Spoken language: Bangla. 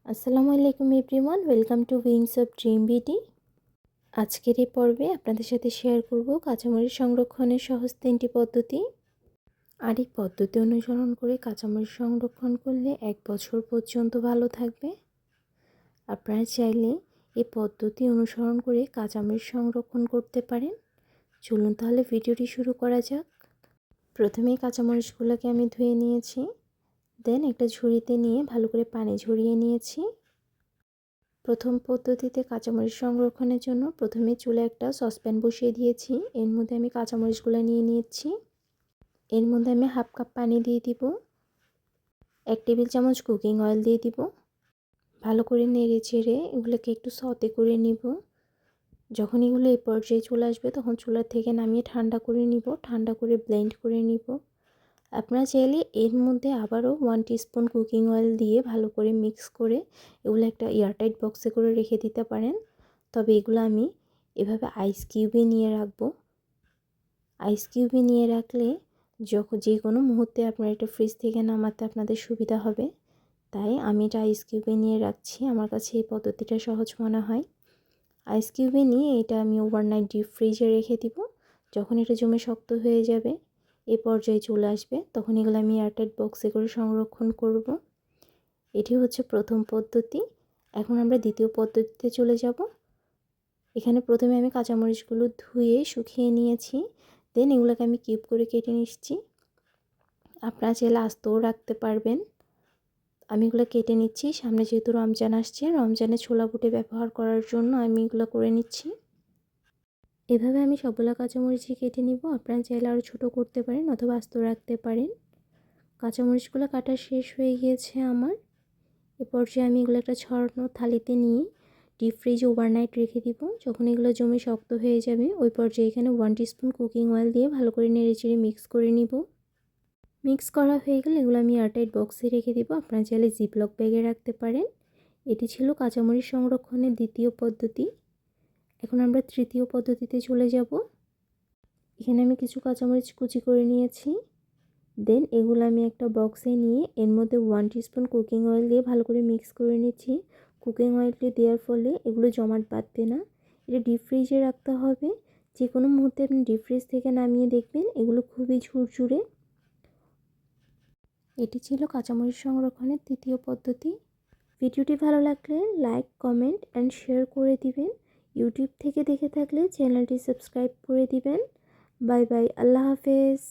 আসসালামু আলাইকুম everyone, welcome to wings of dream BD. আজকের এই পর্বে আপনাদের সাথে শেয়ার করব কাঁচামরিচ সংরক্ষণের সহজ 3টি পদ্ধতি। আর এই পদ্ধতি অনুসরণ করে কাঁচামরিচ সংরক্ষণ করলে 1 বছর পর্যন্ত ভালো থাকবে। আপনারা চাইলে এই পদ্ধতি অনুসরণ করে কাঁচামরিচ সংরক্ষণ করতে পারেন। চলুন তাহলে ভিডিওটি শুরু করা যাক। প্রথমেই কাঁচামরিচগুলোকে আমি ধুয়ে নিয়েছি, দেন একটা ঝুড়িতে নিয়ে ভালো করে পানি ঝরিয়ে নিয়েছি। প্রথম পদ্ধতিতে কাঁচামরিচ সংরক্ষণের জন্য প্রথমে চুলে একটা সসপ্যান বসিয়ে দিয়েছি। এর মধ্যে আমি কাঁচামরিচগুলো নিয়ে নিচ্ছি। এর মধ্যে আমি হাফ কাপ পানি দিয়ে দিব, 1 টেবিল চামচ কুকিং অয়েল দিয়ে দিব। ভালো করে নেড়ে চেড়ে এগুলোকে একটু সতে করে নিব। যখন এগুলো এই পর্যায়ে চলে আসবে তখন চুলা থেকে নামিয়ে ঠান্ডা করে নিব, ঠান্ডা করে ব্লেন্ড করে নিব। আপনারা চাইলে এর মধ্যে আবারও 1 টিস্পুন কুকিং অয়েল দিয়ে ভালো করে মিক্স করে এগুলো একটা এয়ারটাইট বক্সে করে রেখে দিতে পারেন। তবে এগুলো আমি এভাবে আইস কিউবে নিয়ে রাখবো। আইস কিউবে নিয়ে রাখলে যখন যে কোনো মুহূর্তে আপনারা এটা ফ্রিজ থেকে নামাতে আপনাদের সুবিধা হবে, তাই আমি এটা আইস কিউবে নিয়ে রাখছি। আমার কাছে এই পদ্ধতিটা সহজ মনে হয়। আইস কিউবে নিয়ে এটা আমি ওভারনাইট ডিপ ফ্রিজে রেখে দিব। যখন এটা জমে শক্ত হয়ে যাবে, এই পর্যায়ে চলে আসবে, তখন এগুলো আমি এয়ারটাইট বক্সে করে সংরক্ষণ করব। এটি হচ্ছে প্রথম পদ্ধতি। এখন আমরা দ্বিতীয় পদ্ধতিতে চলে যাব। এখানে প্রথমে আমি কাঁচামরিচগুলো ধুয়ে শুকিয়ে নিয়েছি, দেন এগুলোকে আমি কিউব করে কেটে নিচ্ছি। আপনারা চাইলে আস্তেও রাখতে পারবেন। আমি এগুলো কেটে নিচ্ছি। সামনে যেহেতু রমজান আসছে, রমজানে ছোলা বুটে ব্যবহার করার জন্য আমি এগুলো করে নিচ্ছি। এভাবে আমি সবগুলো কাঁচামরিচই কেটে নিব। আপনারা চাইলে আরও ছোটো করতে পারেন অথবা আস্ত রাখতে পারেন। কাঁচামরিচগুলো কাটা শেষ হয়ে গিয়েছে আমার। এ পর্যায়ে আমি এগুলো একটা ছড়ানো থালিতে নিয়ে ডিপ ফ্রিজে ওভারনাইট রেখে দিব। যখন এগুলো জমে শক্ত হয়ে যাবে, ওই পর্যায়ে এখানে 1 টিস্পুন কুকিং অয়েল দিয়ে ভালো করে নেড়েচেড়ে মিক্স করে নিব। মিক্স করা হয়ে গেলে এগুলো আমি এয়ারটাইট বক্সে রেখে দিব। আপনারা চাইলে জিপলক ব্যাগে রাখতে পারেন। এটি ছিল কাঁচামরিচ সংরক্ষণের দ্বিতীয় পদ্ধতি। এখন আমরা তৃতীয় পদ্ধতিতে চলে যাব। এখানে আমি কিছু কাঁচামরিচ কুচি করে নিয়েছি, দেন এগুলো আমি একটা বক্সে নিয়ে এর মধ্যে 1 টিস্পুন কুকিং অয়েল দিয়ে ভালো করে মিক্স করে নিচ্ছি। কুকিং অয়েলটি দেওয়ার ফলে এগুলো জমাট বাঁধবে না। এটা ডিপ ফ্রিজে রাখতে হবে। যে কোনো মুহূর্তে আপনি ডিপ ফ্রিজ থেকে নামিয়ে দেখবেন এগুলো খুবই ঝুরঝুরে। এটি ছিল কাঁচামরিচ সংরক্ষণের তৃতীয় পদ্ধতি। ভিডিওটি ভালো লাগলে লাইক, কমেন্ট অ্যান্ড শেয়ার করে দিবেন। ইউটিউব থেকে দেখে থাকলে চ্যানেলটি সাবস্ক্রাইব করে দিবেন। বাই বাই, আল্লাহ হাফেজ।